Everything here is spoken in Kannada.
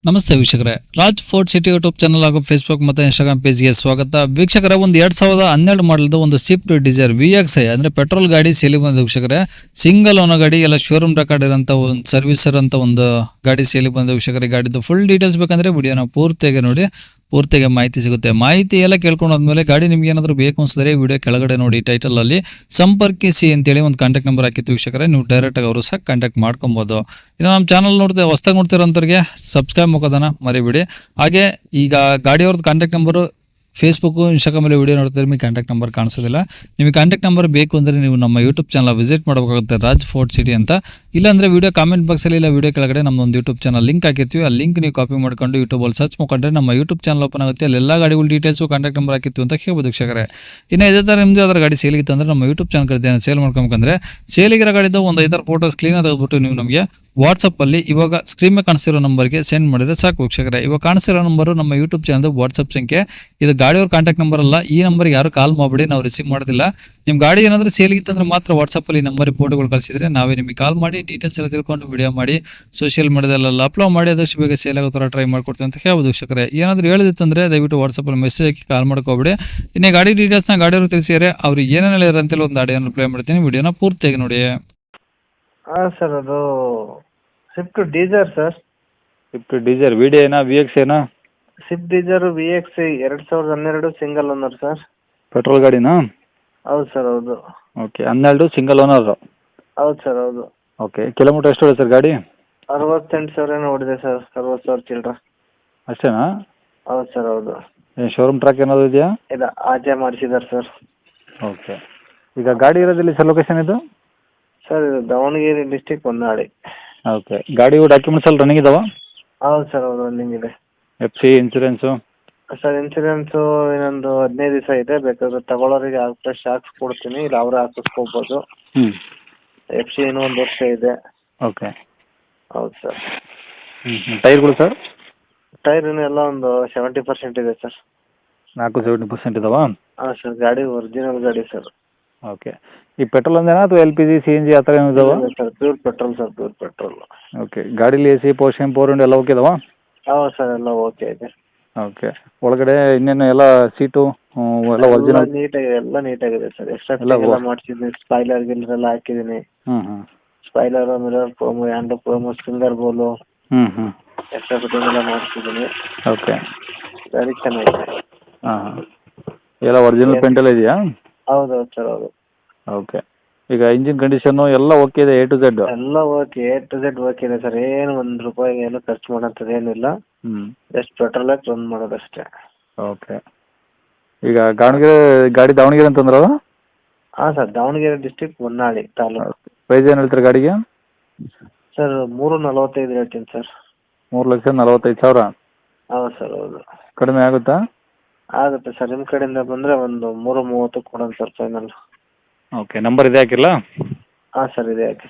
ನಮಸ್ತೆ ವೀಕ್ಷಕರೇ, Raj fort city YouTube channel ಹಾಗೂ ಫೇಸ್ಬುಕ್ ಮತ್ತು ಇನ್ಸ್ಟಾಗ್ರಾಮ್ ಪೇಜ್ಗೆ ಸ್ವಾಗತ. ವೀಕ್ಷಕರೇ, ಒಂದು 2012 ಮಾಡಲ್ದು ಒಂದು ಸ್ವಿಫ್ಟ್ ಡಿಸೈರ್ VXI ಅಂದ್ರೆ ಪೆಟ್ರೋಲ್ ಗಾಡಿ ಸೇಲಿಗೆ ಬಂದ ವೀಕ್ಷಕರೇ. ಸಿಂಗಲ್ ಓನರ್ ಗಾಡಿ, ಎಲ್ಲ ಶೋರೂಮ್ ರೆಕಾರ್ಡ್ ಇರೋಂಥ ಒಂದು ಸರ್ವಿಸರ್ ಅಂತ ಒಂದು ಗಾಡಿ ಸೇಲಿಗೆ ಬಂದ ವೀಕ್ಷಕರೇ. ಗಾಡಿದು ಫುಲ್ ಡೀಟೇಲ್ಸ್ ಬೇಕಂದ್ರೆ ವಿಡಿಯೋನ ಪೂರ್ತಿಯಾಗಿ ನೋಡಿ, ಪೂರ್ತಿಗೆ ಮಾಹಿತಿ ಸಿಗುತ್ತೆ. ಮಾಹಿತಿ ಎಲ್ಲ ಕೇಳ್ಕೊಂಡು ಆದ್ಮೇಲೆ ಗಾಡಿ ನಿಮ್ಗೆ ಏನಾದರೂ ಬೇಕು ಅನ್ಸಿದ್ರೆ ವಿಡಿಯೋ ಕೆಳಗಡೆ ನೋಡಿ ಟೈಟಲ್ ಅಲ್ಲಿ ಸಂಪರ್ಕಿಸಿ ಅಂತೇಳಿ ಒಂದು ಕಾಂಟ್ಯಾಕ್ಟ್ ನಂಬರ್ ಹಾಕಿತ್ತು ವೀಕ್ಷಕರೇ. ನೀವು ಡೈರೆಕ್ಟ್ ಆಗಿ ಅವರು ಸಹ ಕಾಂಟ್ಯಾಕ್ಟ್ ಮಾಡ್ಕೊಬಹುದು. ಇನ್ನು ನಮ್ಮ ಚಾನಲ್ ಹೊಸದಾಗಿ ನೋಡ್ತಿರೋಂಥವ್ರಿಗೆ ಸಬ್ಸ್ಕ್ರೈಬ್ ಮಾಡೋದನ್ನ ಮರಿಬೇಡಿ. ಹಾಗೆ ಈಗ ಗಾಡಿಯವ್ರದ್ದು ಕಾಂಟ್ಯಾಕ್ಟ್ ನಂಬರು ಫೇಸ್ಬುಕ್ ಇನ್ಸ್ಟಾಗ್ರಾಮಲ್ಲಿ ವಿಡಿಯೋ ನೋಡ್ತಿದ್ರೆ ನಿಮಗೆ ಕಾಂಟ್ಯಾಕ್ಟ್ ನಂಬರ್ ಕಾಣಿಸೋದಿಲ್ಲ. ನಿಮಗೆ ಕಾಂಟ್ಯಾಕ್ಟ್ ನಂಬರ್ ಬೇಕು ಅಂದರೆ ನೀವು ನಮ್ಮ ಯೂಟ್ಯೂಬ್ ಚಾನಲ್ ವಿಸಿಟ್ ಮಾಡಬೇಕಾಗುತ್ತೆ, ರಾಜ್ ಫೋರ್ಟ್ ಸಿಟಿ ಅಂತ. ಇಲ್ಲಾಂದರೆ ವಿಡಿಯೋ ಕಾಮೆಂಟ್ ಬಾಕ್ಸಲ್ಲಿ ಇಲ್ಲ ವಿಡಿಯೋ ಕೆಳಗಡೆ ನಮ್ಮೊಂದು ಯೂಟ್ಯೂಬ್ ಚಾನಲ್ ಲಿಂಕ್ ಹಾಕಿರ್ತೀವಿ. ಆ ಲಿಂಕ್ ನೀವು ಕಾಪಿ ಮಾಡ್ಕೊಂಡು ಯೂಟ್ಯೂಬಲ್ಲಿ ಸರ್ಚ್ ಮಾಡ್ಕೊಂಡ್ರೆ ನಮ್ಮ ಯೂಟ್ಯೂಬ್ ಚಾನಲ್ ಓಪನ್ ಆಗುತ್ತೆ. ಅಲ್ಲಿ ಎಲ್ಲ ಗಾಡಿಗಳ ಡೀಟೇಲ್ಸು ಕಾಂಟ್ಯಾಕ್ಟ್ ನಂಬರ್ ಹಾಕಿತ್ತು ಅಂತ ಹೇಳ್ಬೋದು ವೀಕ್ಷಕರೇ. ಇನ್ನು ಇದೇ ಥರ ನಿಮ್ಮದು ಯಾವ್ದಾರು ಗಾಡಿ ಸೇಲಿಗಿತ್ತು ಅಂದರೆ ನಮ್ಮ ಯೂಟ್ಯೂಬ್ ಚಾನಲ್ ಕಡೆ ಸೇಲ್ ಮಾಡ್ಕೊಬೇಕಂದ್ರೆ ಸೇಲಿಗಿರೋ ಗಾಡಿದ್ದು ಒಂದು 5 ಫೋಟೋಸ್ ಕ್ಲೀನಾಗಿ ತೆಗೆದುಬಿಟ್ಟು ನೀವು ನಮಗೆ ವಾಟ್ಸಪ್ಪಲ್ಲಿ ಇವಾಗ ಸ್ಕ್ರೀನ್ ಮೇಲೆ ಕಾಣಿಸಿರೋ ನಂಬರ್ಗೆ ಸೆಂಡ್ ಮಾಡಿದ್ರೆ ಸಾಕು ವೀಕ್ಷಕರೇ. ಇವಾಗ ಕಾಣಿಸಿರೋ ನಂಬರು ನಮ್ಮ ಯೂಟ್ಯೂಬ್ ಚಾನಲ್ ವಾಟ್ಸಪ್ ಸಂಖ್ಯೆ. ಇದು ಗಾಡಿಯವ್ರ ಕಾಂಟ್ಯಾಕ್ಟ್ ನಂಬರ್ ಅಲ್ಲ. ಈ ನಂಬರ್ಗೆ ಯಾರು ಕಾಲ್ ಮಾಡಬೇಡಿ, ನಾವು ರಿಸೀವ್ ಮಾಡೋದಿಲ್ಲ. ನಿಮ್ಮ ಗಾಡಿ ಏನಾದರೂ ಸೇಲಿಗಿತ್ತಂದ್ರೆ ಮಾತ್ರ ವಾಟ್ಸಪ್ಪಲ್ಲಿ ನಂಬರಿಗೆ ಫೋಟೋಗಳು ಕಳಿಸಿದ್ರೆ ನಾವೇ ನಿಮಗೆ ಕಾಲ್ ಮಾಡಿ ಡೀಟೇಲ್ಸ್ ಎಲ್ಲ ತಿಳ್ಕೊಂಡು ವಿಡಿಯೋ ಮಾಡಿ ಸೋಷಿಯಲ್ ಮೀಡಿಯಾದಲ್ಲೆಲ್ಲ ಅಪ್ಲೋಡ್ ಮಾಡಿ ಆದಷ್ಟು ಬೇಗ ಸೇಲ್ ಆಗೋ ಥರ ಟ್ರೈ ಮಾಡ್ಕೊಡ್ತೀವಿ ಅಂತ ಹೇಳ್ಬೋದು ವೀಕ್ಷಕರೇ. ಏನಾದರೂ ಹೇಳಿದಿತ್ತಂದ್ರೆ ದಯವಿಟ್ಟು ವಾಟ್ಸಪ್ಪಲ್ಲಿ ಮೆಸೇಜ್ ಹಾಕಿ ಕಾಲ್ ಮಾಡ್ಕೋಬೇಡಿ. ಇನ್ನೇ ಗಾಡಿ ಡೀಟೇಲ್ಸ್ನ ಗಾಡಿಯವರು ತಿಳಿಸಿದರೆ ಅವ್ರಿಗೆ ಏನೇನು ಹೇಳಿದ್ರು ಅಂತೇಳಿ ಒಂದು ಆಡಿಯೋನ ಪ್ಲೇ ಮಾಡ್ತೀನಿ, ವಿಡಿಯೋನ ಪೂರ್ತಿಯಾಗಿ ನೋಡಿ. ಹಾಂ ಸರ್, ಅದು Swift Dzire sir. Swift Dzire ವಿಡಿಯೋನಾ VXIನಾ? Swift Dzire VXI 2012 single owner sir. Petrol ಗಾಡಿನಾ? ಹೌದು ಸರ್, ಹೌದು. Okay, 12 single owner. ಹೌದು ಸರ್, ಹೌದು. ಓಕೆ, ಕಿಲೋಮೀಟರ್ ಎಷ್ಟು ಹೊಡೆ ಸರ್ ಗಾಡಿ? 68,000 ಹೊಡಿದೆ ಸರ್, 60,000 ಚಿಲ್ಲರ. ಅಷ್ಟೇನಾ? ಹೌದು ಸರ್, ಹೌದು. ಏನು ಶೋರೂಮ್ ಟ್ರ್ಯಾಕ್ ಏನಾದರೂ ಇದೆಯಾ? ಇಲ್ಲ, ಆಚೆ ಮಾಡಿಸಿದ್ದಾರೆ ಸರ್. ಓಕೆ, ಈಗ ಗಾಡಿ ಇರೋದಿಲ್ಲ ಸರ್ ಲೊಕೇಶನ್ ಇದು? ಸರ್, ಇದು ದಾವಣಗೆರೆ ಡಿಸ್ಟಿಕ್ ಹೊನ್ನಾಳಿ. ಓಕೆ, ಗಾಡಿ ಡಾಕ್ಯುಮೆಂಟ್ಸ್ ಎಲ್ಲ ರನ್ನಿಂಗ್ ಇದಾವ? ಹೌದು ಸರ್, ಹೌದು, ರನ್ನಿಂಗ್ ಇದೆ. FC insurance? ಸರ್, ಇನ್ಸೂರೆನ್ಸು ಇನ್ನೊಂದು 15 ದಿವಸ ಇದೆ. ಬೇಕಾದ್ರೆ ತಗೊಳ್ಳೋರಿಗೆ ಫ್ರೆಶ್ ಹಾಕ್ಸ್ಕೊಡ್ತೀನಿ, ಇಲ್ಲ ಅವರೇ ಹಾಕಿಸ್ಕೋಬೋದು. ಹ್ಞೂ. FC ಇನ್ನೂ 1 ವರ್ಷ ಇದೆ. ಓಕೆ. ಹೌದು ಸರ್. ಟೈರ್ಗಳು ಸರ್? ಟೈರ್ ಎಲ್ಲ ಒಂದು 70% ಇದೆ ಸರ್. 70% ಇದಾವಾ? ಹಾಂ ಸರ್, ಗಾಡಿ ಒರಿಜಿನಲ್ ಗಾಡಿ ಸರ್. ಓಕೆ, ಈ ಪೆಟ್ರೋಲ್ ಅಂದೇನಾ ಅಥವಾ LPG CNG ಆ ಥರ ಏನು ಇದಾವ? Sir, pure petrol sir, pure petrol. Okay, ಗಾಡೀಲಿ AC ಪವರ್ ವಿಂಡೋ ಎಲ್ಲ ಓಕೆ ಇದಾವಾ? ಹೌದು ಸರ್, ಎಲ್ಲ ಓಕೆ ಇದೆ. ಓಕೆ, ಒಳಗಡೆ ಇನ್ನೇನು ಎಲ್ಲ ಸೀಟು ಎಲ್ಲ ಒರಿಜಿನಲ್? ನೀಟಾಗಿದೆ ಸರ್. ಎಕ್ಸ್ಟ್ರಾ ಎಲ್ಲ ಎಲ್ಲ ಮಾಡಿಸಿದ್ದೀನಿ. ಸ್ಪೈಲರ್ ಗಿಲ್ಲರ್ ಎಲ್ಲ ಹಾಕಿದ್ದೀನಿ. ಹ್ಞೂ. ಸ್ಪೈಲರ್, ಮಿರರ್ ಪ್ರೋಮೋ, ಹ್ಯಾಂಡ್ ಪ್ರೋಮೋ, ಫಿಂಗರ್ ಬೋಲು ಹ್ಞೂ. ಎಕ್ಸ್ಟ್ರಾ ಫಿಟ್ಟಿಂಗ್ ಎಲ್ಲ ಮಾಡಿಸಿದ್ದೀನಿ. ಓಕೆ. ಗಾಡಿ ಚೆನ್ನಾಗಿದೆ. ಹಾಂ. ಎಲ್ಲ ಒರಿಜಿನಲ್ ಪೇಂಟ್ ಎಲ್ಲ ಇದೆಯಾ? ಹೌದು ಸರ್, ಹೌದು. ಓಕೆ, ಈಗ ಇಂಜಿನ್ ಕಂಡೀಷನ್ನು ಎಲ್ಲ ಓಕೆ ಇದೆ A to Z? ಎಲ್ಲ okay, A to Z okay ಇದೆ ಸರ್. ಏನು ₹1 ಏನು ಖರ್ಚು ಮಾಡೋಂಥದ್ದು ಏನಿಲ್ಲ. ಜಸ್ಟ್ ಪೆಟ್ರೋಲ್ ಹಾಕಿ ರನ್ ಮಾಡೋದಷ್ಟೇ. ಓಕೆ, ಈಗ ಗಾಡಿ ದಾವಣಗೆರೆ ಅಂತಂದ್ರೆ? ಹಾಂ sir, Davanagere district Honnali taluk. Price ಏನು ಹೇಳ್ತಾರೆ ಗಾಡಿಗೆ? ಸರ್, 345 ಹೇಳ್ತೀನಿ ಸರ್. 3,45,000? ಹೌದು ಸರ್, ಹೌದು. ಕಡಿಮೆ ಆಗುತ್ತಾ? ಆಗುತ್ತೆ ಸರ್, ನಿಮ್ಮ ಕಡೆಯಿಂದ ಬಂದರೆ ಒಂದು 330 ಕೊಡೋಣ ಸರ್ ಫೈನಲ್. ಓಕೆ, ನಂಬರ್ ಇದೆ ಹಾಕಿರಲಾ? ಹಾಂ ಸರ್, ಇದೆ ಹಾಕಿ.